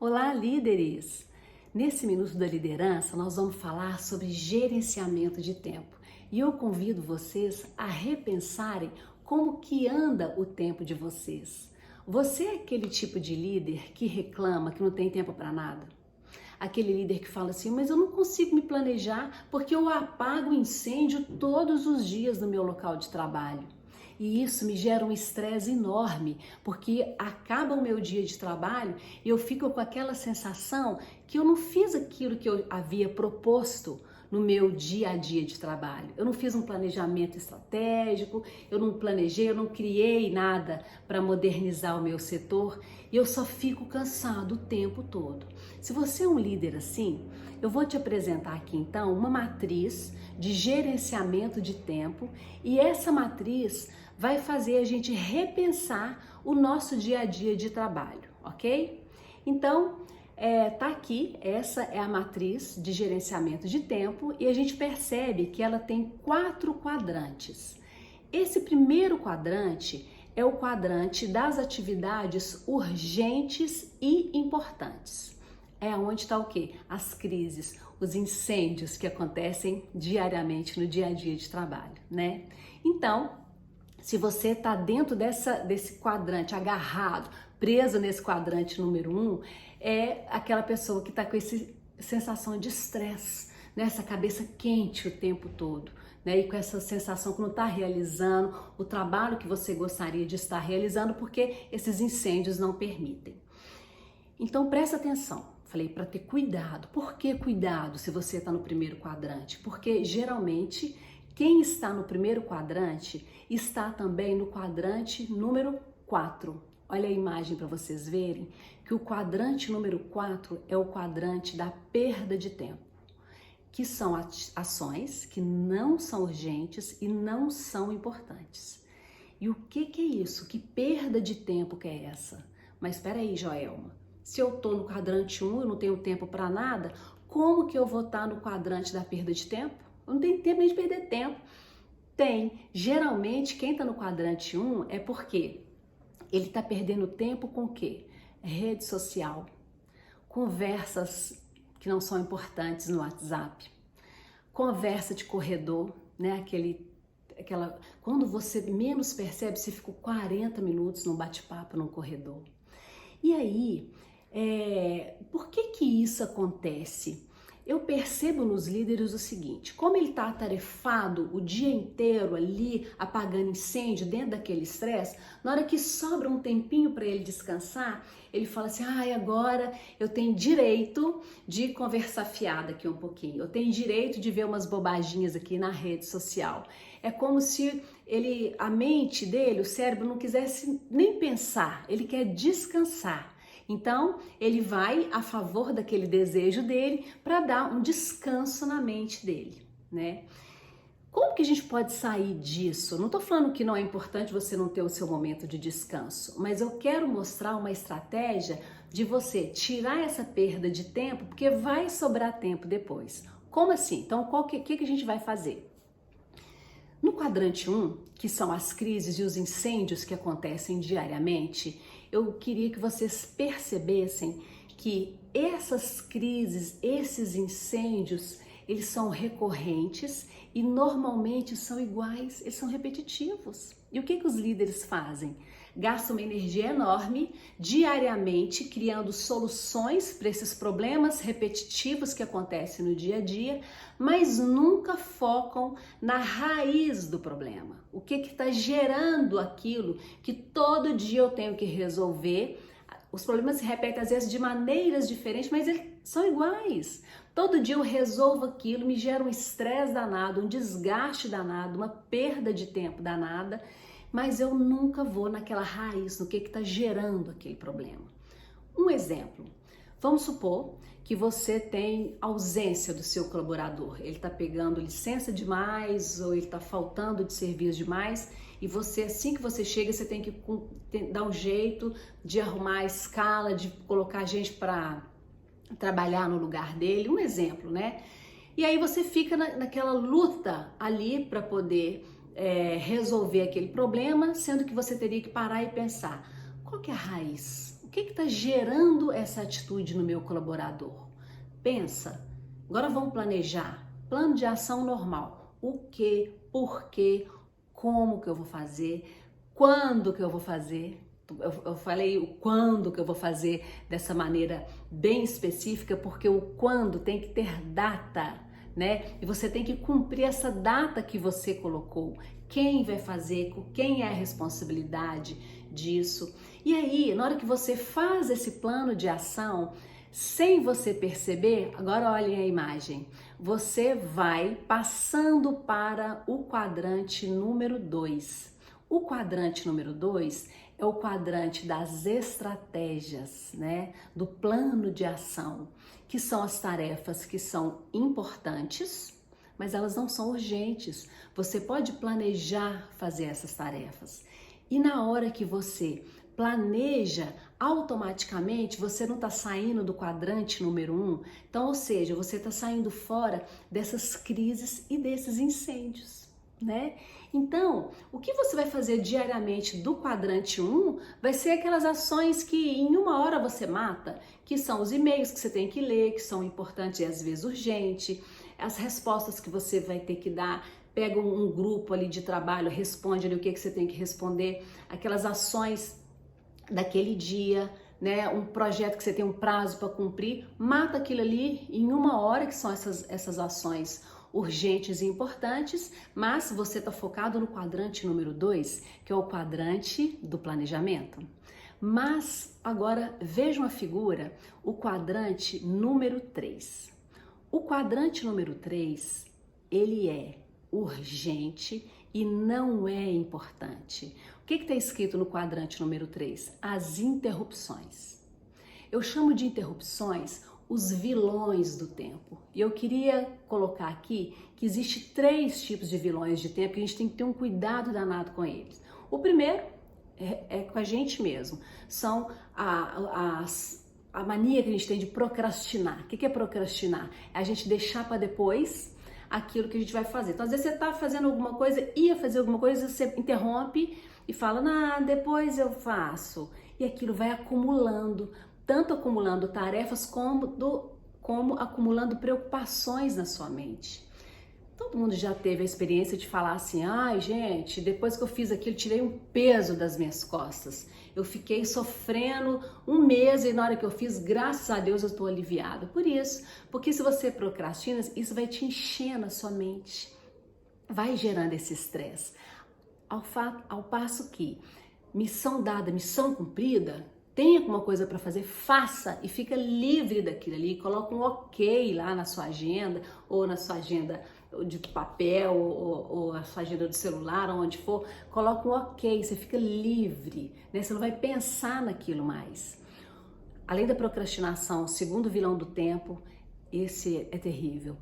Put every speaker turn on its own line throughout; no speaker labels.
Olá, líderes! Nesse Minuto da Liderança, nós vamos falar sobre gerenciamento de tempo. E eu convido vocês a repensarem como que anda o tempo de vocês. Você é aquele tipo de líder que reclama que não tem tempo para nada? Aquele líder que fala assim, mas eu não consigo me planejar porque eu apago incêndio todos os dias no meu local de trabalho. E isso me gera um estresse enorme, porque acaba o meu dia de trabalho e eu fico com aquela sensação que eu não fiz aquilo que eu havia proposto no meu dia a dia de trabalho. Eu não fiz um planejamento estratégico, eu não planejei, eu não criei nada para modernizar o meu setor e eu só fico cansado o tempo todo. Se você é um líder assim, eu vou te apresentar aqui então uma matriz de gerenciamento de tempo e essa matriz vai fazer a gente repensar o nosso dia a dia de trabalho, ok? Então, tá aqui, essa é a matriz de gerenciamento de tempo e a gente percebe que ela tem 4 quadrantes. Esse primeiro quadrante é o quadrante das atividades urgentes e importantes. É onde está o quê? As crises, os incêndios que acontecem diariamente no dia a dia de trabalho, né? Então, se você está dentro desse quadrante, agarrado, preso nesse quadrante número 1, é aquela pessoa que está com essa sensação de estresse, né? Essa cabeça quente o tempo todo, né? E com essa sensação que não está realizando o trabalho que você gostaria de estar realizando porque esses incêndios não permitem. Então presta atenção. Falei para ter cuidado. Por que cuidado se você está no primeiro quadrante? Porque geralmente quem está no primeiro quadrante está também no quadrante número 4. Olha a imagem para vocês verem que o quadrante número 4 é o quadrante da perda de tempo, que são ações que não são urgentes e não são importantes. E o que é isso? Que perda de tempo que é essa? Mas espera aí, Joelma. Se eu estou no quadrante 1, eu não tenho tempo para nada, como que eu vou estar no quadrante da perda de tempo? Eu não tenho tempo nem de perder tempo. Tem. Geralmente, quem está no quadrante 1 é porque ele está perdendo tempo com o quê? Rede social, conversas que não são importantes no WhatsApp, conversa de corredor, né? Quando você menos percebe, você fica 40 minutos num bate-papo num corredor. E aí, por que isso acontece? Eu percebo nos líderes o seguinte, como ele está atarefado o dia inteiro ali, apagando incêndio dentro daquele estresse, na hora que sobra um tempinho para ele descansar, ele fala assim, agora eu tenho direito de conversar fiada aqui um pouquinho, eu tenho direito de ver umas bobaginhas aqui na rede social. É como se a mente dele, o cérebro, não quisesse nem pensar, ele quer descansar. Então, ele vai a favor daquele desejo dele para dar um descanso na mente dele, né? Como que a gente pode sair disso? Não estou falando que não é importante você não ter o seu momento de descanso, mas eu quero mostrar uma estratégia de você tirar essa perda de tempo, porque vai sobrar tempo depois. Como assim? Então, o que a gente vai fazer? No quadrante 1, que são as crises e os incêndios que acontecem diariamente, eu queria que vocês percebessem que essas crises, esses incêndios, eles são recorrentes e normalmente são iguais, eles são repetitivos. E o que os líderes fazem? Gastam uma energia enorme diariamente criando soluções para esses problemas repetitivos que acontecem no dia a dia, mas nunca focam na raiz do problema. O que está gerando aquilo que todo dia eu tenho que resolver? Os problemas se repetem às vezes de maneiras diferentes, mas eles são iguais. Todo dia eu resolvo aquilo, me gera um estresse danado, um desgaste danado, uma perda de tempo danada, mas eu nunca vou naquela raiz, no que está gerando aquele problema. Um exemplo, vamos supor que você tem ausência do seu colaborador, ele está pegando licença demais ou ele está faltando de serviço demais e você, assim que você chega, você tem que dar um jeito de arrumar a escala, de colocar gente para trabalhar no lugar dele, um exemplo, né? E aí você fica naquela luta ali para poder resolver aquele problema, sendo que você teria que parar e pensar, qual que é a raiz? que está gerando essa atitude no meu colaborador? Pensa. Agora vamos planejar. Plano de ação normal. O que, por quê, como que eu vou fazer, quando que eu vou fazer. Eu falei o quando que eu vou fazer dessa maneira bem específica, porque o quando tem que ter data, né? E você tem que cumprir essa data que você colocou. Quem vai fazer, quem é a responsabilidade disso. E aí, na hora que você faz esse plano de ação, sem você perceber, agora olhem a imagem, você vai passando para o quadrante número 2. O quadrante número 2 é o quadrante das estratégias, né? Do plano de ação, que são as tarefas que são importantes, mas elas não são urgentes. Você pode planejar fazer essas tarefas. E na hora que você planeja, automaticamente você não está saindo do quadrante número 1. Então, ou seja, você está saindo fora dessas crises e desses incêndios, né? Então, o que você vai fazer diariamente do quadrante 1 vai ser aquelas ações que em uma hora você mata, que são os e-mails que você tem que ler, que são importantes e às vezes urgentes, as respostas que você vai ter que dar, pega um grupo ali de trabalho, responde ali o que você tem que responder, aquelas ações daquele dia, né? Um projeto que você tem um prazo para cumprir, mata aquilo ali em uma hora, que são essas ações urgentes e importantes, mas você está focado no quadrante número 2, que é o quadrante do planejamento. Mas agora veja uma figura, o quadrante número 3. O quadrante número 3, ele é urgente e não é importante. O que está escrito no quadrante número 3? As interrupções. Eu chamo de interrupções os vilões do tempo. E eu queria colocar aqui que existe 3 tipos de vilões de tempo que a gente tem que ter um cuidado danado com eles. O primeiro é com a gente mesmo. São a mania que a gente tem de procrastinar. O que é procrastinar? É a gente deixar para depois aquilo que a gente vai fazer. Então, às vezes você está fazendo alguma coisa, ia fazer alguma coisa, você interrompe e fala, não, depois eu faço. E aquilo vai acumulando, tanto acumulando tarefas como acumulando preocupações na sua mente. Todo mundo já teve a experiência de falar assim, ai gente, depois que eu fiz aquilo, tirei um peso das minhas costas. Eu fiquei sofrendo um mês e na hora que eu fiz, graças a Deus, eu estou aliviada. Por isso, porque se você procrastina, isso vai te enchendo a sua mente, vai gerando esse estresse. Ao passo que missão dada, missão cumprida, tem alguma coisa para fazer, faça e fica livre daquilo ali, coloca um ok lá na sua agenda ou na sua agenda de papel ou a sua agenda do celular, onde for, coloca um ok, você fica livre, né? Você não vai pensar naquilo mais. Além da procrastinação, o segundo vilão do tempo, esse é terrível,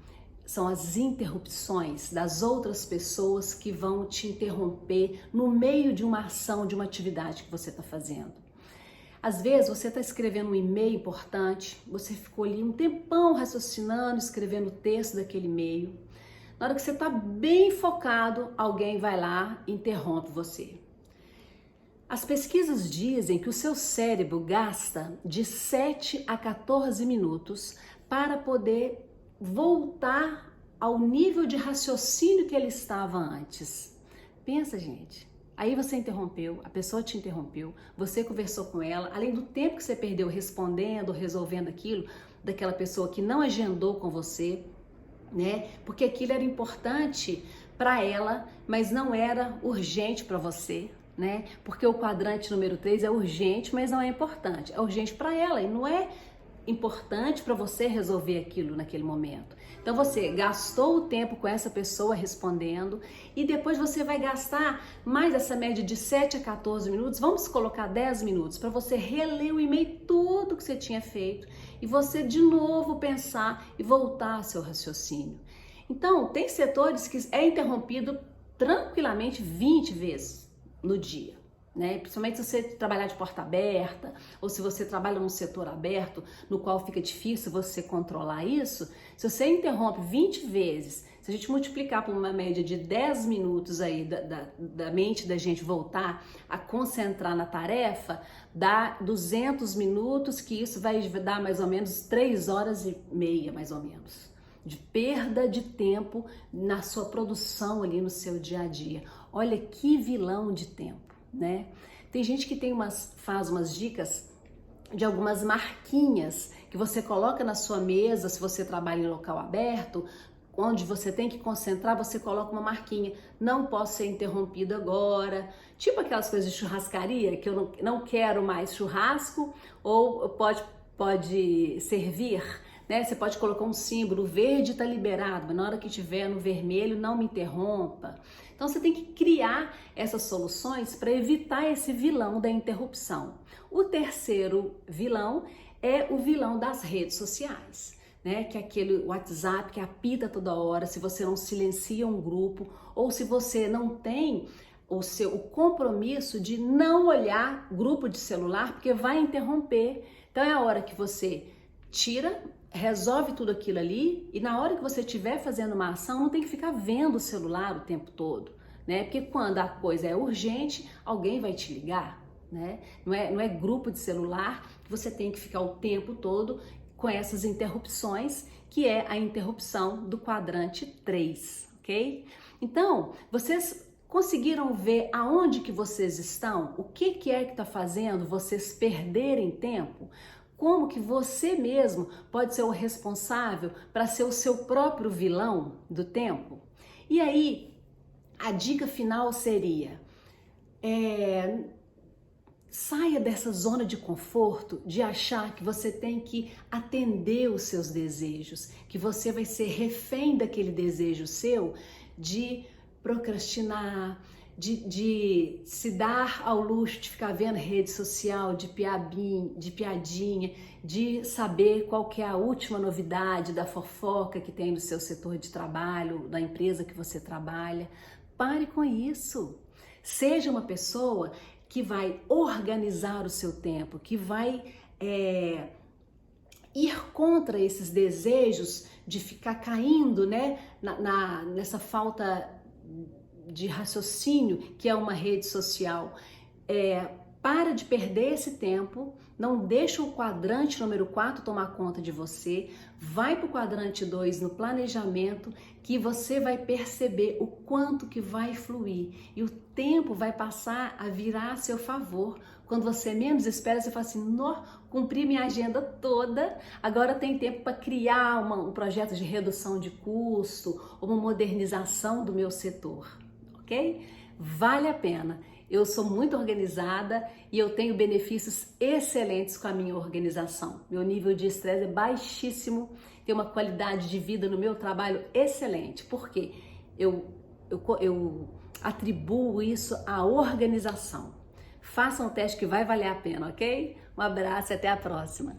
são as interrupções das outras pessoas que vão te interromper no meio de uma ação, de uma atividade que você está fazendo. Às vezes você está escrevendo um e-mail importante, você ficou ali um tempão raciocinando, escrevendo o texto daquele e-mail. Na hora que você está bem focado, alguém vai lá e interrompe você. As pesquisas dizem que o seu cérebro gasta de 7 a 14 minutos para poder voltar ao nível de raciocínio que ele estava antes. Pensa, gente. Aí você interrompeu, a pessoa te interrompeu, você conversou com ela, além do tempo que você perdeu respondendo, resolvendo aquilo, daquela pessoa que não agendou com você, né? Porque aquilo era importante para ela, mas não era urgente para você, né? Porque o quadrante número 3 é urgente, mas não é importante. É urgente para ela e não é importante para você resolver aquilo naquele momento. Então você gastou o tempo com essa pessoa respondendo e depois você vai gastar mais essa média de 7 a 14 minutos, vamos colocar 10 minutos para você reler o e-mail tudo que você tinha feito e você de novo pensar e voltar ao seu raciocínio. Então, tem setores que é interrompido tranquilamente 20 vezes no dia, né? Principalmente se você trabalhar de porta aberta ou se você trabalha num setor aberto no qual fica difícil você controlar isso, se você interrompe 20 vezes, se a gente multiplicar por uma média de 10 minutos aí da mente da gente voltar a concentrar na tarefa, dá 200 minutos, que isso vai dar mais ou menos 3 horas e meia, mais ou menos, de perda de tempo na sua produção ali no seu dia a dia. Olha que vilão de tempo, né? Tem gente que faz umas dicas de algumas marquinhas que você coloca na sua mesa, se você trabalha em local aberto, onde você tem que concentrar, você coloca uma marquinha, não posso ser interrompido agora, tipo aquelas coisas de churrascaria, que eu não quero mais churrasco, ou pode servir, né? Você pode colocar um símbolo, o verde está liberado, mas na hora que tiver no vermelho, não me interrompa. Então você tem que criar essas soluções para evitar esse vilão da interrupção. O terceiro vilão é o vilão das redes sociais, né? Que é aquele WhatsApp que apita toda hora, se você não silencia um grupo ou se você não tem o compromisso de não olhar grupo de celular, porque vai interromper. Então é a hora que você tira, resolve tudo aquilo ali e na hora que você estiver fazendo uma ação, não tem que ficar vendo o celular o tempo todo, né? Porque quando a coisa é urgente, alguém vai te ligar, né? Não é grupo de celular que você tem que ficar o tempo todo com essas interrupções, que é a interrupção do quadrante 3, ok? Então, vocês conseguiram ver aonde que vocês estão? O que é que está fazendo vocês perderem tempo? Como que você mesmo pode ser o responsável para ser o seu próprio vilão do tempo? E aí, a dica final seria, saia dessa zona de conforto de achar que você tem que atender os seus desejos, que você vai ser refém daquele desejo seu de procrastinar, de se dar ao luxo de ficar vendo rede social, de piadinha, de saber qual que é a última novidade da fofoca que tem no seu setor de trabalho, da empresa que você trabalha. Pare com isso. Seja uma pessoa que vai organizar o seu tempo, que vai ir contra esses desejos de ficar caindo, né, nessa falta de raciocínio que é uma rede social. Para de perder esse tempo, não deixa o quadrante número 4 tomar conta de você, vai para o quadrante 2 no planejamento, que você vai perceber o quanto que vai fluir e o tempo vai passar a virar a seu favor. Quando você menos espera, você fala assim, cumpri minha agenda toda, agora tem tempo para criar um projeto de redução de custo ou uma modernização do meu setor, ok? Vale a pena. Eu sou muito organizada e eu tenho benefícios excelentes com a minha organização. Meu nível de estresse é baixíssimo, tenho uma qualidade de vida no meu trabalho excelente, porque eu atribuo isso à organização. Façam um teste que vai valer a pena, ok? Um abraço e até a próxima.